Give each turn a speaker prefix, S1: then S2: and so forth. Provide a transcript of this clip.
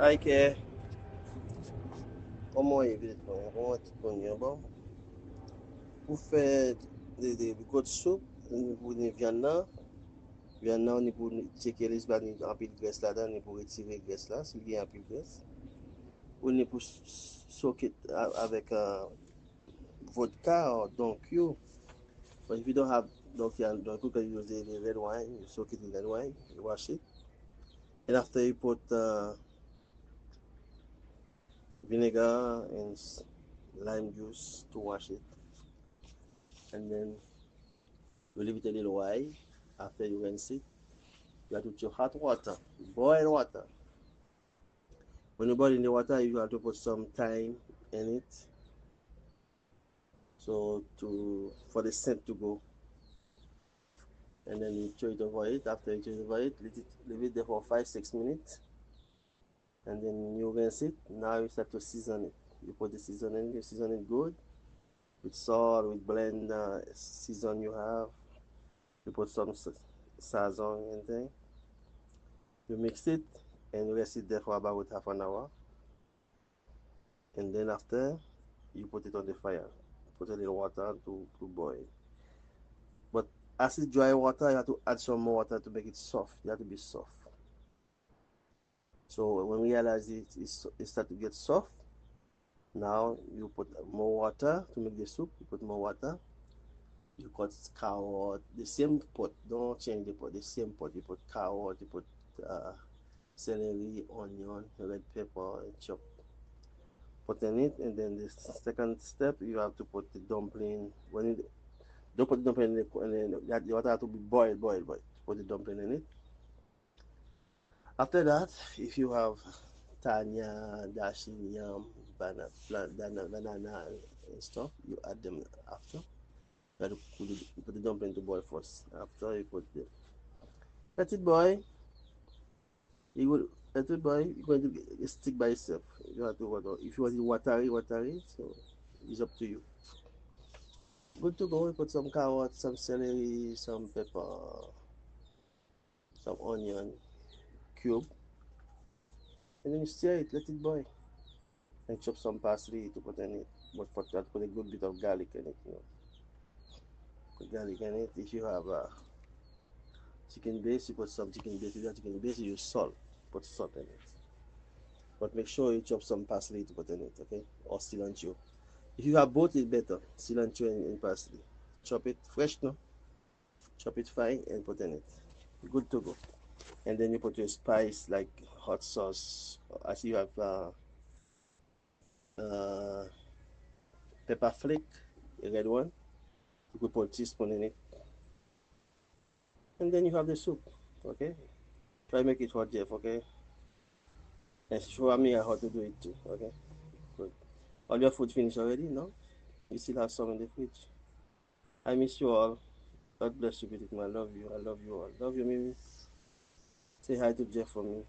S1: Ai que comment évidemment comment tu connais bon pour faire des grosses soupes pour les viande là on est pour checker les bas en pile graisse là dedans pour retirer graisse là s'il y a un pile graisse on est pour soak avec vodka or donc you but if you don't have donc you can use the red wine you soak it in red wine you wash it and after you put vinegar and lime juice to wash it and then you leave it a little while after you rinse it. You have to put your hot water, boil water. When you boil in the water, you have to put some thyme in it, so to for the scent to go. And then you throw it over it. After you throw it over it, leave it there for 5 6 minutes, and then you rinse it. Now you start to season it. You put the seasoning. You season it good with salt, with blend season you have. You put some sazon and thing. You mix it and you rest it there for about half an hour. And then after you put it on the fire, put a little water to boil. But as it's dry water, you have to add some more water to make it soft. You have to be soft. So when we realize it start to get soft, now you put more water to make the soup. You put more water. You cut carrot, the same pot. Don't change the pot. The same pot. You put carrot. You put uh, celery, onion, red pepper, and chop. Put in it, and then the second step, you have to put the dumpling. Don't put the dumpling in the water have to be boiled. Put the dumpling in it. After that, if you have tanya, dashing, yam, banana, and stuff, you add them after. You have to put the dumpling to boil first. After you put the let it boil. You will let it boil. You're going to stick by yourself. You have to water. If you want it watery. So it's up to you. Good to go. You put some carrot, some celery, some pepper, some onion cube, and then you stir it, let it boil, and chop some parsley to put in it. But put that, put a good bit of garlic in it. Put garlic in it. If you have chicken base, you put some chicken base. If you have chicken base, you use salt. Put salt in it. But make sure you chop some parsley to put in it, okay? Or cilantro. If you have both, it's better. Cilantro and parsley. Chop it fresh, no? Chop it fine and put in it. Good to go. And then you put your spice like hot sauce. As you have uh, pepper flake, a red one. You could put a teaspoon in it. And then you have the soup, okay? Try make it hot, Jeff, okay? And show me how to do it too, okay? Good. All your food finished already, no? You still have some in the fridge. I miss you all. God bless you, beautiful. I love you. I love you all. Love you, Mimi. Say hi to Jeff for me.